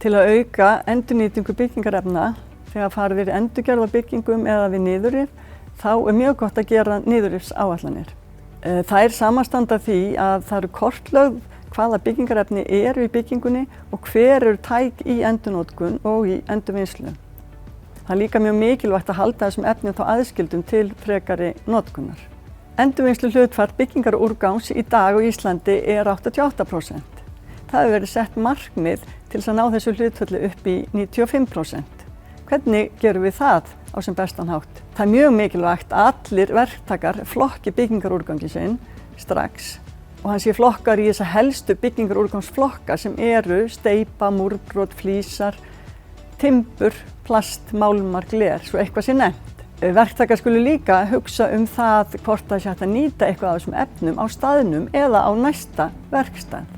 Til að auka endurnýtingu byggingarefna þegar farið er endurgerð á byggingum eða við niðurrif, þá er mjög gott að gera niðurrifsáætlanir. Þær samanstanda því að það eru kortlögð hvaða byggingarefni eru í byggingunni og hver eru tæk í endurnotkun og í endurvinnslu. Það er líka mjög mikilvægt að halda þessum efnum þá aðskildum til frekari notkunar. Endurvinnslu hlutfall byggingarúrgangs í dag á Íslandi er 88%. Það hefur verið sett markmið til þess að ná þessu hlutfalli upp í 95%. Hvernig gerum við það á sem bestan hátt? Það er mjög mikilvægt að allir verktakar flokki byggingarúrgangi sinn strax og hann sé flokkar í þessa helstu byggingarúrgangsflokka sem eru steypa, múrbrot, flísar, timbur, plast, málmar, gler, svo eitthvað sé nefnt. Verktakar skulu líka hugsa það hvort það sé hægt að nýta eitthvað af þessum efnum á staðnum eða á næsta verkstað.